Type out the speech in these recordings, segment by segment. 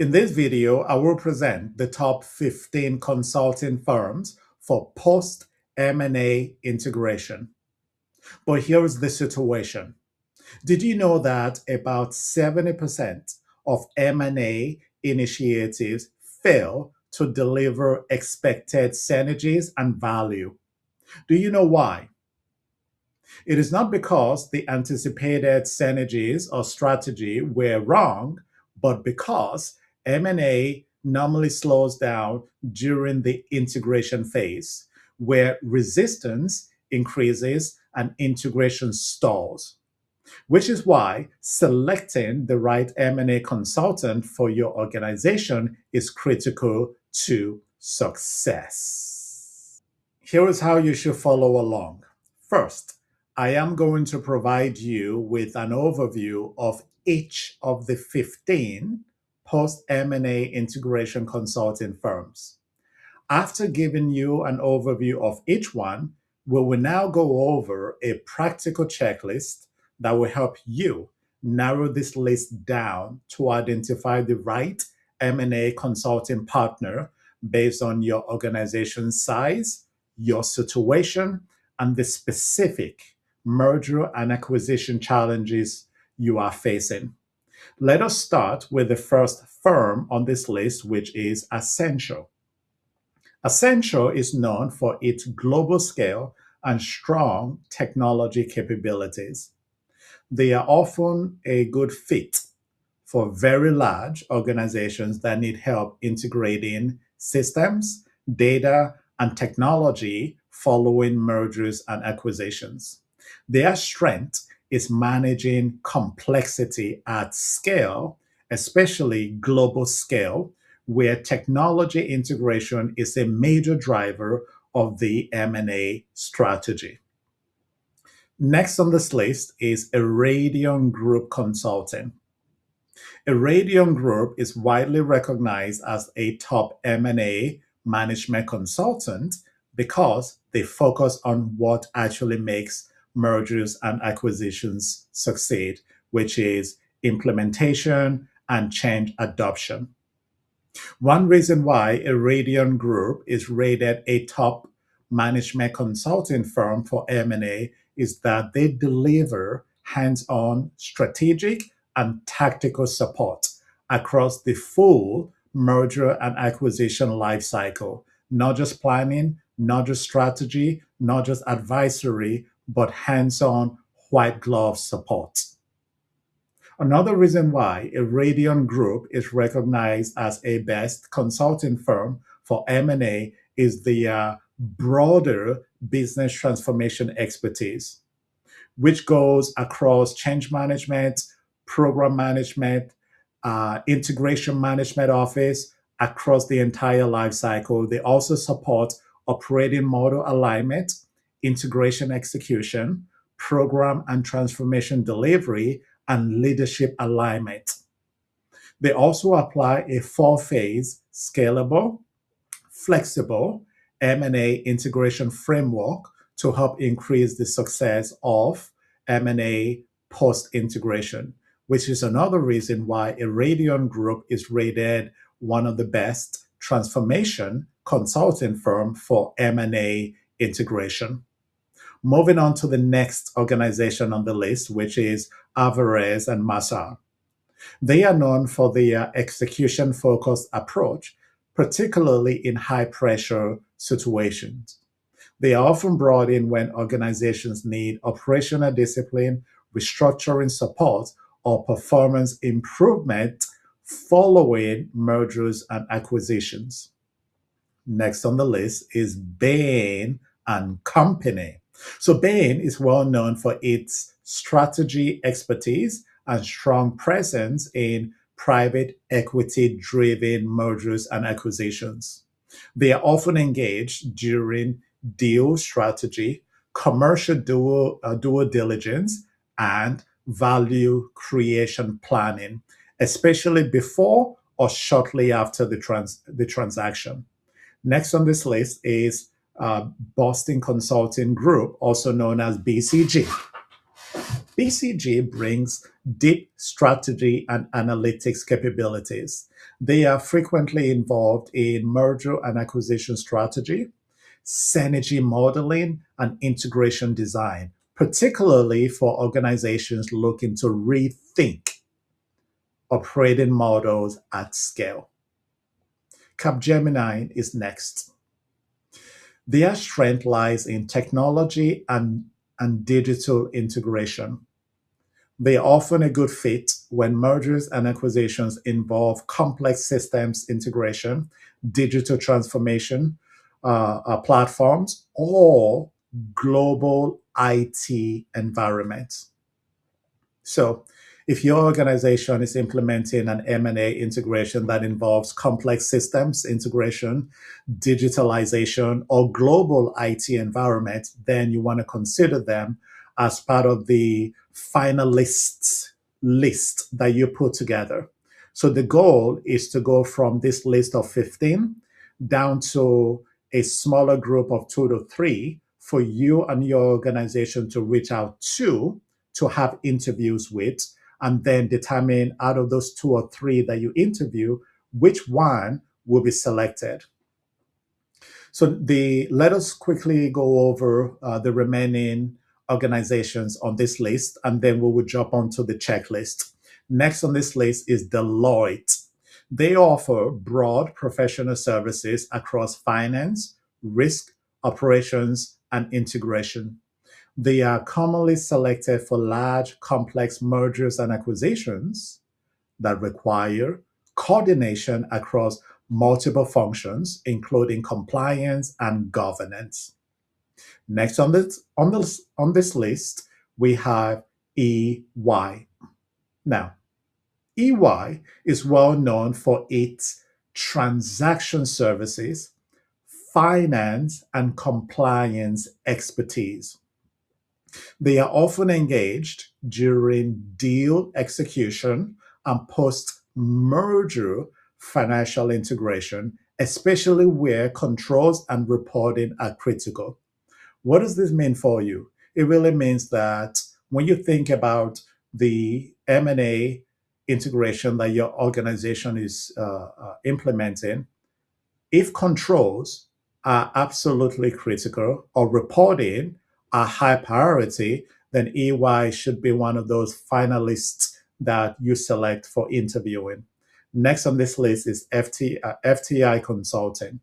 In this video, I will present the top 15 consulting firms for post-M&A integration. But here's the situation. Did you know that about 70% of M&A initiatives fail to deliver expected synergies and value? Do you know why? It is not because the anticipated synergies or strategy were wrong, but because M&A normally slows down during the integration phase, where resistance increases and integration stalls, which is why selecting the right M&A consultant for your organization is critical to success. Here is how you should follow along. First, I am going to provide you with an overview of each of the 15 post-M&A integration consulting firms. After giving you an overview of each one, we will now go over a practical checklist that will help you narrow this list down to identify the right M&A consulting partner based on your organization's size, your situation, and the specific merger and acquisition challenges you are facing. Let us start with the first firm on this list, which is Accenture. Accenture is known for its global scale and strong technology capabilities. They are often a good fit for very large organizations that need help integrating systems, data, and technology following mergers and acquisitions. Their strength is managing complexity at scale, especially global scale, where technology integration is a major driver of the M&A strategy. Next on this list is Irradion Group Consulting. Irradion Group is widely recognized as a top M&A management consultant because they focus on what actually makes mergers and acquisitions succeed, which is implementation and change adoption. One reason why Irradion Group is rated a top management consulting firm for M&A is that they deliver hands-on strategic and tactical support across the full merger and acquisition lifecycle, not just planning, not just strategy, not just advisory, but hands-on white glove support. Another reason why Irradion Group is recognized as a best consulting firm for M&A is their broader business transformation expertise, which goes across change management, program management, integration management office, across the entire life cycle. They also support operating model alignment, integration execution, program and transformation delivery, and leadership alignment. They also apply a four-phase scalable, flexible M&A integration framework to help increase the success of M&A post-integration, which is another reason why Irradion Group is rated one of the best transformation consulting firm for M&A integration. Moving on to the next organization on the list, which is Alvarez and Massar. They are known for their execution-focused approach, particularly in high-pressure situations. They are often brought in when organizations need operational discipline, restructuring support, or performance improvement following mergers and acquisitions. Next on the list is Bain and Company. So Bain is well known for its strategy expertise and strong presence in private equity-driven mergers and acquisitions. They are often engaged during deal strategy, commercial due diligence, and value creation planning, especially before or shortly after the transaction. Next on this list is Boston Consulting Group, also known as BCG. BCG brings deep strategy and analytics capabilities. They are frequently involved in merger and acquisition strategy, synergy modeling, and integration design, particularly for organizations looking to rethink operating models at scale. Capgemini is next. Their strength lies in technology and digital integration. They are often a good fit when mergers and acquisitions involve complex systems integration, digital transformation platforms, or global IT environments. So, if your organization is implementing an M&A integration that involves complex systems integration, digitalization, or global IT environment, then you want to consider them as part of the finalists list that you put together. So the goal is to go from this list of 15 down to a smaller group of 2 to 3 for you and your organization to reach out to have interviews with, and then determine out of those 2 or 3 that you interview, which one will be selected. So let us quickly go over the remaining organizations on this list, and then we will jump onto the checklist. Next on this list is Deloitte. They offer broad professional services across finance, risk, operations, and integration. They are commonly selected for large, complex mergers and acquisitions that require coordination across multiple functions, including compliance and governance. Next on this list, we have EY. Now, EY is well known for its transaction services, finance, and compliance expertise. They are often engaged during deal execution and post merger financial integration, especially where controls and reporting are critical. What does this mean for you? It really means that when you think about the M&A integration that your organization is implementing, if controls are absolutely critical or reporting are high priority, then EY should be one of those finalists that you select for interviewing. Next on this list is FTI Consulting.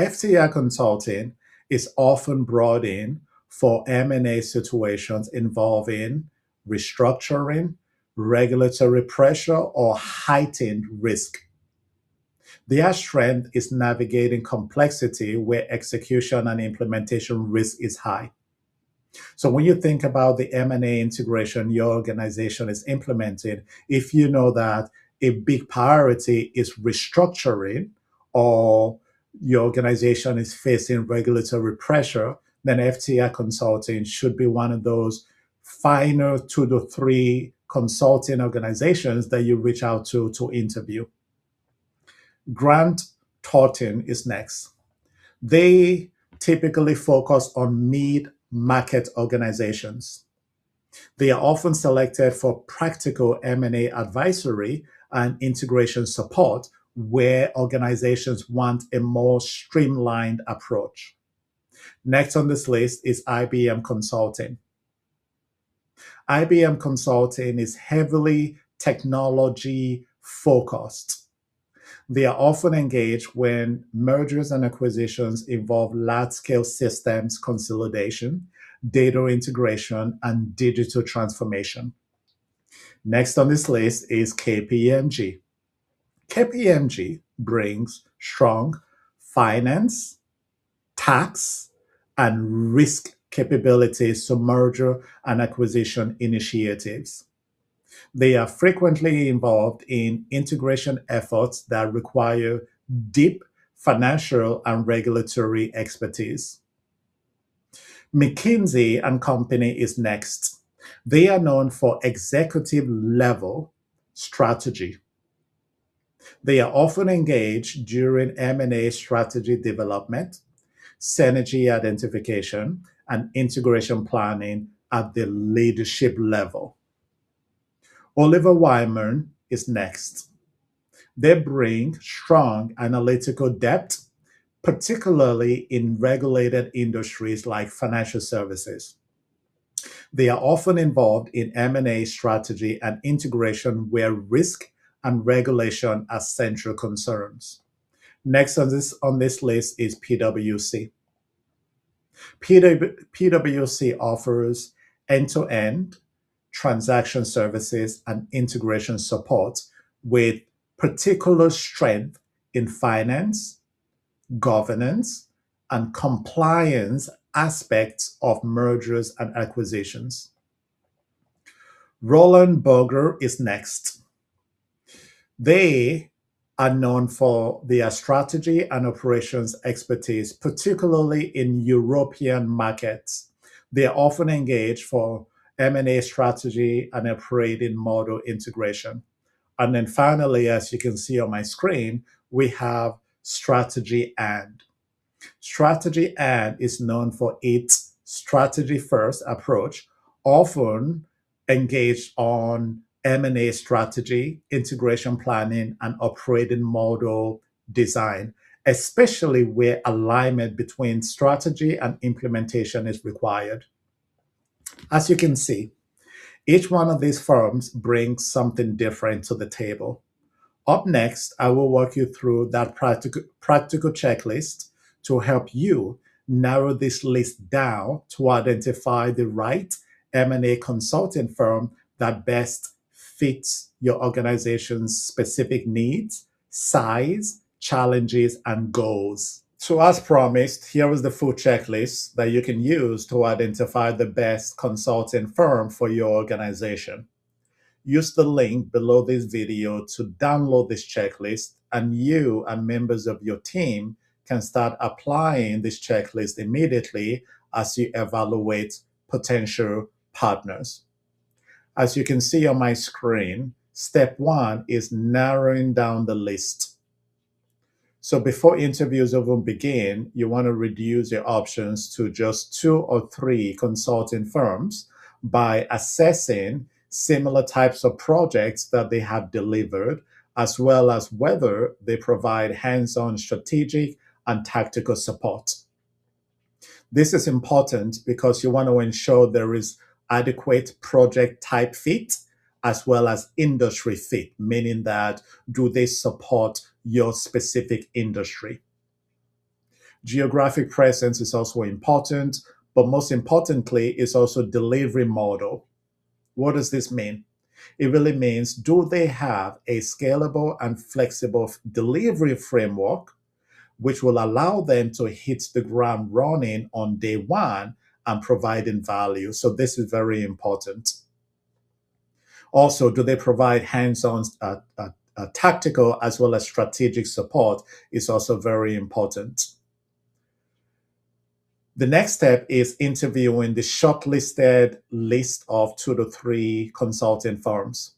FTI Consulting is often brought in for M&A situations involving restructuring, regulatory pressure, or heightened risk. Their strength is navigating complexity where execution and implementation risk is high. So when you think about the M&A integration your organization is implementing, if you know that a big priority is restructuring or your organization is facing regulatory pressure, then FTI Consulting should be one of those final 2 to 3 consulting organizations that you reach out to interview. Grant Thornton is next. They typically focus on mid-market organizations. They are often selected for practical M&A advisory and integration support where organizations want a more streamlined approach. Next on this list is IBM Consulting. IBM Consulting is heavily technology focused. They are often engaged when mergers and acquisitions involve large-scale systems consolidation, data integration, and digital transformation. Next on this list is KPMG. KPMG brings strong finance, tax, and risk capabilities to merger and acquisition initiatives. They are frequently involved in integration efforts that require deep financial and regulatory expertise. McKinsey and Company is next. They are known for executive level strategy. They are often engaged during M&A strategy development, synergy identification, and integration planning at the leadership level. Oliver Wyman is next. They bring strong analytical depth, particularly in regulated industries like financial services. They are often involved in M&A strategy and integration where risk and regulation are central concerns. Next on this list is PwC. PwC offers end-to-end transaction services and integration support with particular strength in finance, governance, and compliance aspects of mergers and acquisitions. Roland Berger is next. They are known for their strategy and operations expertise, particularly in European markets. They are often engaged for M&A strategy and operating model integration. And then finally, as you can see on my screen, we have Strategy and. Strategy and is known for its strategy first approach, often engaged on M&A strategy, integration planning, and operating model design, especially where alignment between strategy and implementation is required. As you can see, each one of these firms brings something different to the table. Up next, I will walk you through that practical checklist to help you narrow this list down to identify the right M&A consulting firm that best fits your organization's specific needs, size, challenges, and goals. So as promised, here is the full checklist that you can use to identify the best consulting firm for your organization. Use the link below this video to download this checklist, and you and members of your team can start applying this checklist immediately as you evaluate potential partners. As you can see on my screen, step one is narrowing down the list. So before interviews even begin, you want to reduce your options to just 2 or 3 consulting firms by assessing similar types of projects that they have delivered, as well as whether they provide hands-on strategic and tactical support. This is important because you want to ensure there is adequate project type fit as well as industry fit, meaning that do they support your specific industry? Geographic presence is also important, but most importantly is also delivery model. What does this mean? It really means, do they have a scalable and flexible delivery framework which will allow them to hit the ground running on day one and providing value? So this is very important. Also, do they provide hands-on tactical as well as strategic support is also very important. The next step is interviewing the shortlisted list of 2 to 3 consulting firms.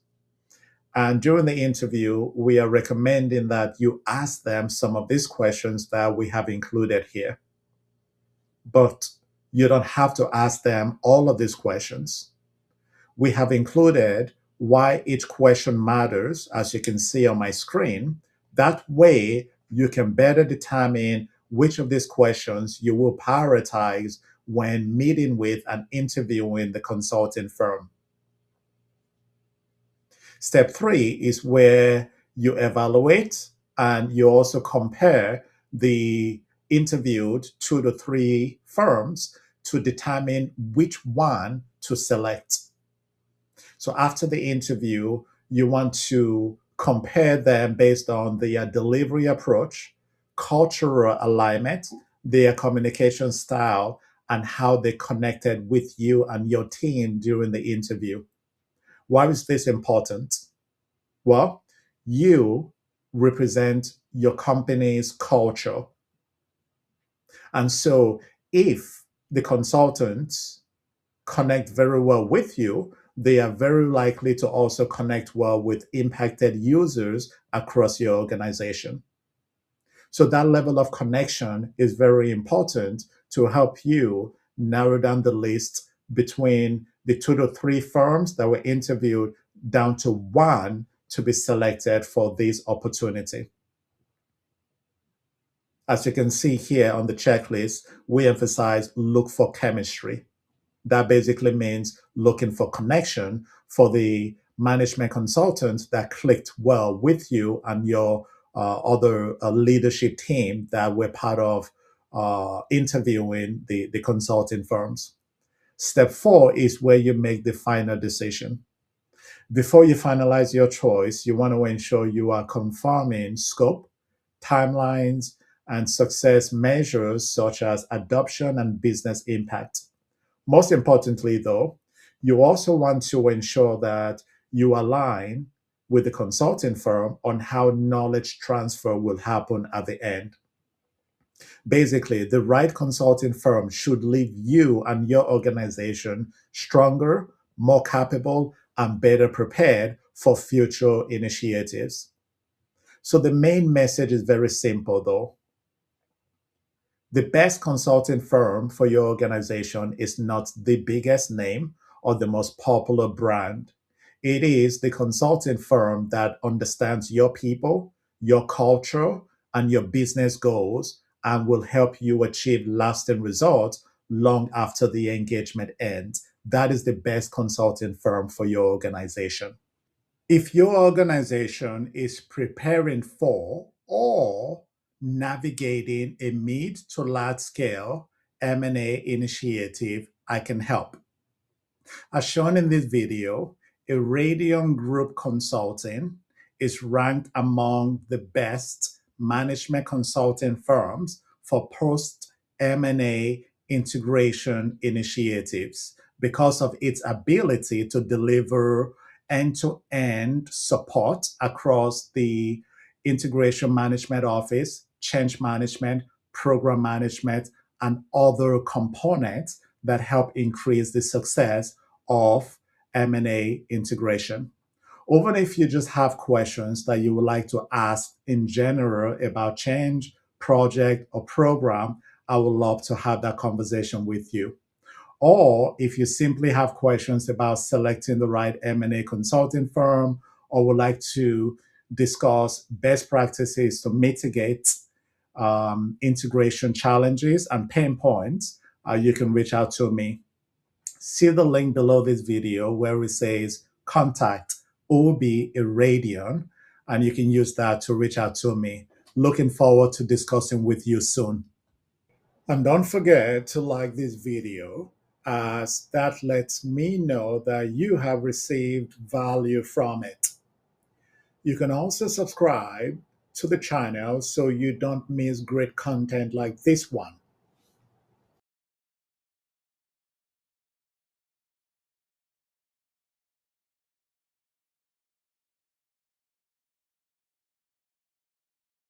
And during the interview, we are recommending that you ask them some of these questions that we have included here. But you don't have to ask them all of these questions. We have included why each question matters, as you can see on my screen. That way, you can better determine which of these questions you will prioritize when meeting with and interviewing the consulting firm. Step 3 is where you evaluate and you also compare the interviewed 2 to 3 firms to determine which one to select. So after the interview, you want to compare them based on their delivery approach, cultural alignment, their communication style, and how they connected with you and your team during the interview. Why is this important? Well, you represent your company's culture. And so if the consultants connect very well with you, they are very likely to also connect well with impacted users across your organization. So that level of connection is very important to help you narrow down the list between the 2 to 3 firms that were interviewed down to one to be selected for this opportunity. As you can see here on the checklist, we emphasize look for chemistry. That basically means looking for connection for the management consultants that clicked well with you and your other leadership team that were part of interviewing the consulting firms. Step 4 is where you make the final decision. Before you finalize your choice, you want to ensure you are confirming scope, timelines, and success measures such as adoption and business impact. Most importantly, though, you also want to ensure that you align with the consulting firm on how knowledge transfer will happen at the end. Basically, the right consulting firm should leave you and your organization stronger, more capable, and better prepared for future initiatives. So, the main message is very simple, though. The best consulting firm for your organization is not the biggest name or the most popular brand. It is the consulting firm that understands your people, your culture, and your business goals and will help you achieve lasting results long after the engagement ends. That is the best consulting firm for your organization. If your organization is preparing for or navigating a mid to large scale M&A initiative, I can help. As shown in this video, Iradium Group Consulting is ranked among the best management consulting firms for post M&A integration initiatives because of its ability to deliver end-to-end support across the integration management office, change management, program management, and other components that help increase the success of M&A integration. Even if you just have questions that you would like to ask in general about change, project, or program, I would love to have that conversation with you. Or if you simply have questions about selecting the right M&A consulting firm or would like to discuss best practices to mitigate integration challenges and pain points, you can reach out to me. See the link below this video where it says contact OB Irradion, and you can use that to reach out to me. Looking forward to discussing with you soon. And don't forget to like this video, as that lets me know that you have received value from it. You can also subscribe to the channel so you don't miss great content like this one.